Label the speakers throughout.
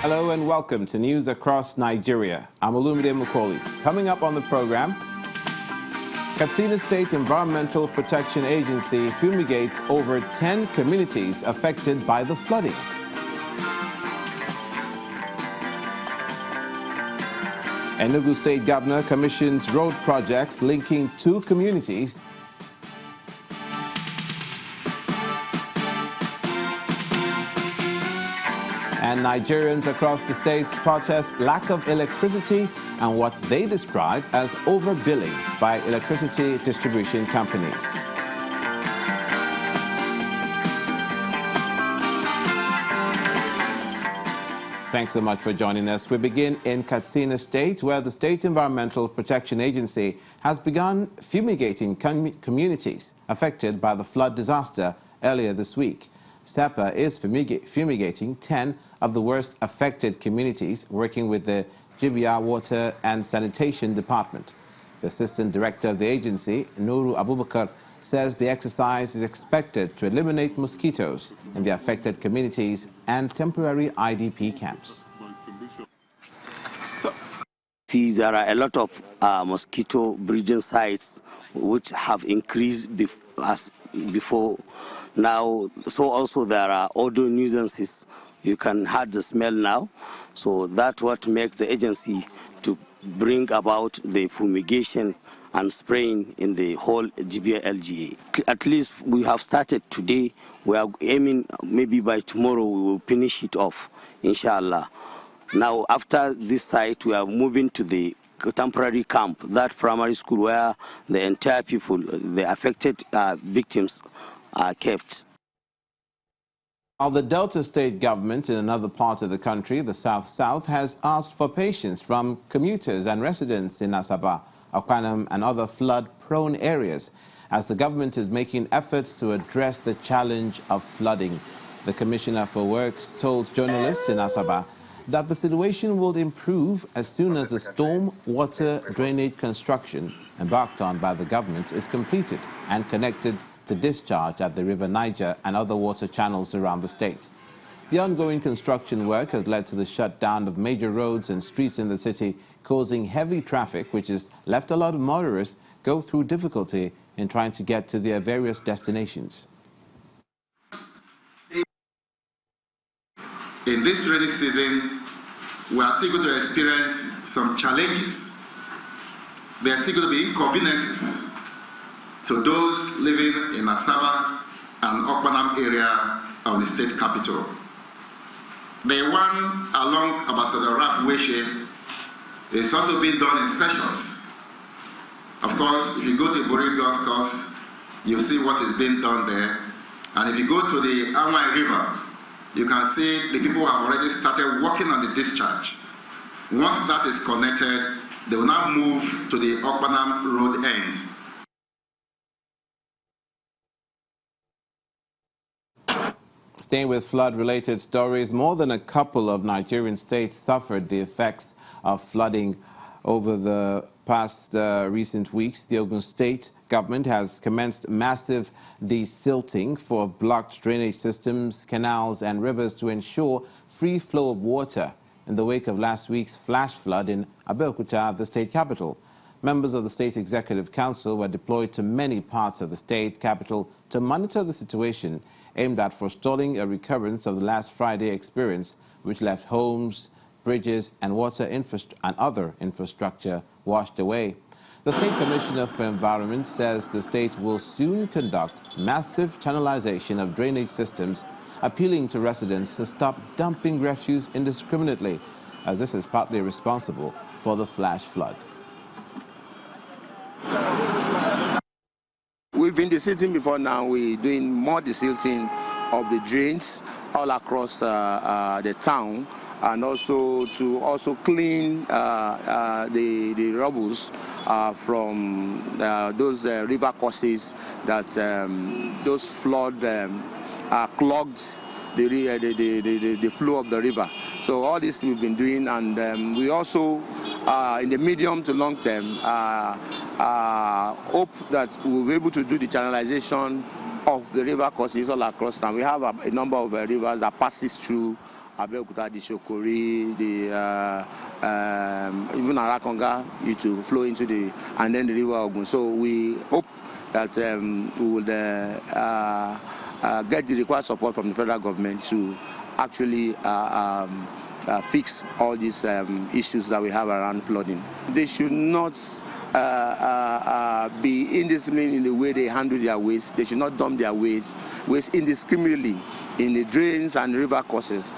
Speaker 1: Hello and welcome to News Across Nigeria. I'm Olumide Mukoli. Coming up on the program, Katsina State Environmental Protection Agency fumigates over 10 communities affected by the flooding. Enugu State Governor commissions road projects linking 2 communities. And Nigerians across the states protest lack of electricity and what they describe as overbilling by electricity distribution companies. Thanks so much for joining us. We begin in Katsina State, where the State Environmental Protection Agency has begun fumigating communities affected by the flood disaster earlier this week. SEPA is fumigating 10 of the worst affected communities, working with the Jibia Water and Sanitation Department. The Assistant Director of the agency, Nuru Abubakar, says the exercise is expected to eliminate mosquitoes in the affected communities and temporary IDP camps.
Speaker 2: There are a lot of mosquito breeding sites which have increased as before now. So also there are odor nuisances. You can hear the smell now. So that's what makes the agency to bring about the fumigation and spraying in the whole GBA LGA. At least we have started today. We are aiming maybe by tomorrow we will finish it off, inshallah. Now after this site, we are moving to the temporary camp, that primary school where the entire people, the affected victims are kept.
Speaker 1: While the Delta State government in another part of the country, the South-South, has asked for patience from commuters and residents in Asaba, Akwanam and other flood-prone areas as the government is making efforts to address the challenge of flooding. The Commissioner for Works told journalists in Asaba that the situation will improve as soon as the storm water drainage construction embarked on by the government is completed and connected to discharge at the River Niger and other water channels around the state. The ongoing construction work has led to the shutdown of major roads and streets in the city, causing heavy traffic, which has left a lot of motorists go through difficulty in trying to get to their various destinations.
Speaker 3: In this rainy season, we are still going to experience some challenges. There are still going to be inconveniences to those living in Asaba and Okpanam area of the state capital. The one along Ambassador Raf Weshe is also being done in sections. Of course, if you go to Boringo's course, you'll see what is being done there. And if you go to the Anwai River, you can see the people have already started working on the discharge. Once that is connected, they will now move to the Okpanam road end.
Speaker 1: Staying with flood-related stories, more than a couple of Nigerian states suffered the effects of flooding over the past recent weeks. The Ogun State government has commenced massive de-silting for blocked drainage systems, canals and rivers to ensure free flow of water in the wake of last week's flash flood in Abeokuta, the state capital. Members of the State Executive Council were deployed to many parts of the state capital to monitor the situation, aimed at forestalling a recurrence of the last Friday experience, which left homes, bridges, and water and other infrastructure washed away. The State Commissioner for Environment says the state will soon conduct massive channelization of drainage systems, appealing to residents to stop dumping refuse indiscriminately, as this is partly responsible for the flash flood.
Speaker 4: We've been de-silting before. Now we're doing more de-silting of the drains all across the town, and also to clean the rubbles from those river courses that those flood clogged the flow of the river. So all this we've been doing, and we also in the medium to long term hope that we'll be able to do the channelization of the river courses all across town. We have a number of rivers that passes through Abeokuta, the Shokori, even Arakonga, to flow into and then the river Ogun. So we hope that we will get the required support from the federal government to actually fix all these issues that we have around flooding. They should not be indisciplined in the way they handle their waste. They should not dump their waste indiscriminately in the drains and river courses.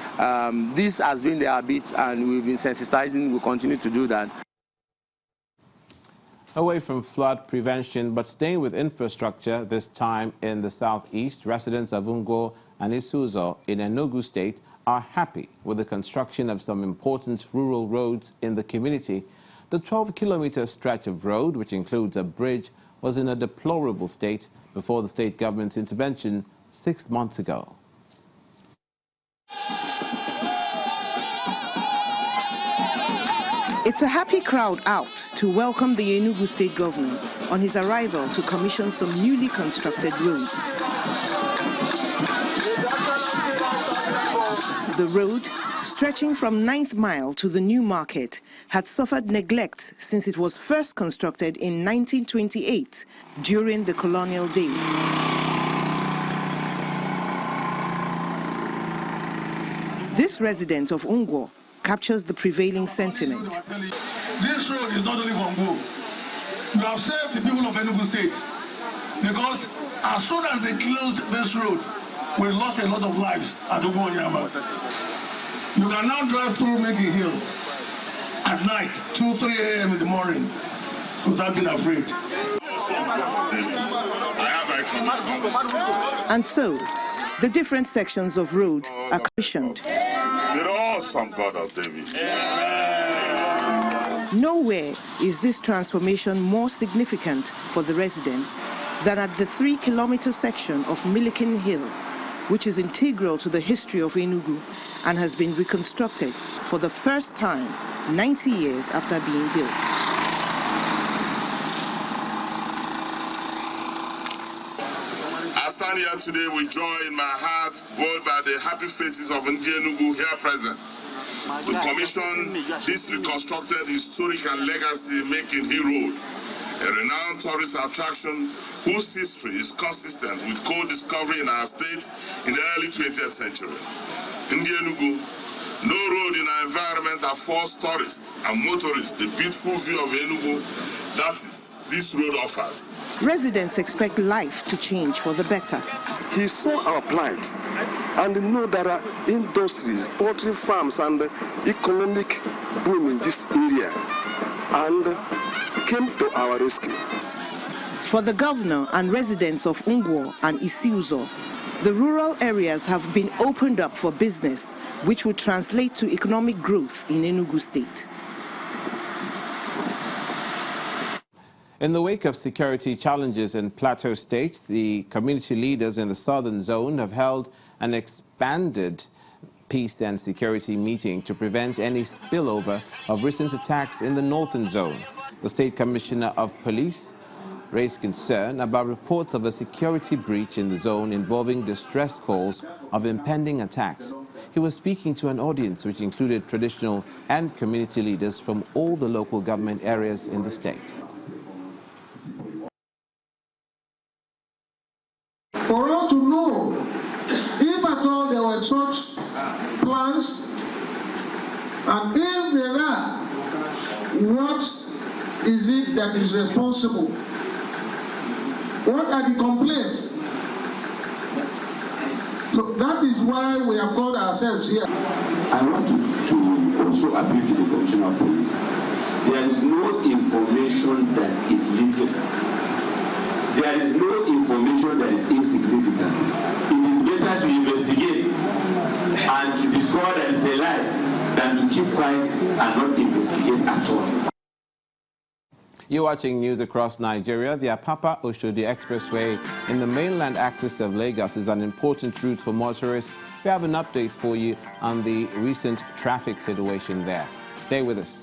Speaker 4: This has been their habit, and we've been sensitizing. We'll continue to do that.
Speaker 1: Away from flood prevention, but staying with infrastructure, this time in the southeast, residents of Ogun and Isuzo in Enugu State are happy with the construction of some important rural roads in the community. The 12-kilometer stretch of road, which includes a bridge, was in a deplorable state before the state government's intervention 6 months ago.
Speaker 5: It's a happy crowd out to welcome the Enugu State Governor on his arrival to commission some newly constructed roads. The road, stretching from 9th Mile to the New Market, had suffered neglect since it was first constructed in 1928 during the colonial days. This resident of Ogun captures the prevailing sentiment.
Speaker 6: This road is not only from Ogun. You have saved the people of Enugu State, because as soon as they closed this road, we lost a lot of lives at Ogun. You can now drive through Mickey Hill at night, 2, 3 a.m. in the morning, without being afraid.
Speaker 5: And so, the different sections of road are commissioned.
Speaker 7: They're awesome, God of David.
Speaker 5: Nowhere is this transformation more significant for the residents than at the 3-kilometer section of Milliken Hill, which is integral to the history of Enugu and has been reconstructed for the first time 90 years after being built.
Speaker 7: I stand here today with joy in my heart, bold by the happy faces of Enugu here present. The commission this reconstructed historic and legacy-making Hill Road, a renowned tourist attraction whose history is consistent with coal discovery in our state in the early 20th century. In Enugu, no road in our environment affords tourists and motorists the beautiful view of Enugu that this road offers.
Speaker 5: Residents expect life to change for the better.
Speaker 8: He saw our plight and know there are industries, poultry farms and economic boom in this area, and came to our rescue.
Speaker 5: For the governor and residents of Ogun and Isuzo, the rural areas have been opened up for business, which would translate to economic growth in Enugu State.
Speaker 1: In the wake of security challenges in Plateau State, the community leaders in the southern zone have held an expanded peace and security meeting to prevent any spillover of recent attacks in the northern zone. The State Commissioner of Police raised concern about reports of a security breach in the zone involving distress calls of impending attacks. He was speaking to an audience which included traditional and community leaders from all the local government areas in the state.
Speaker 9: For us to know if at all there were such plans, and if there are, what is it that is responsible? What are the complaints? So that is why we have called ourselves here.
Speaker 10: I want to also appeal to the Commissioner of Police. There is no information that is little. There is no information that is insignificant. It is better to investigate and to discover that it's a lie than to keep quiet and not investigate at all.
Speaker 1: You're watching news across Nigeria. The Apapa-Oshodi Expressway in the mainland axis of Lagos is an important route for motorists. We have an update for you on the recent traffic situation there. Stay with us.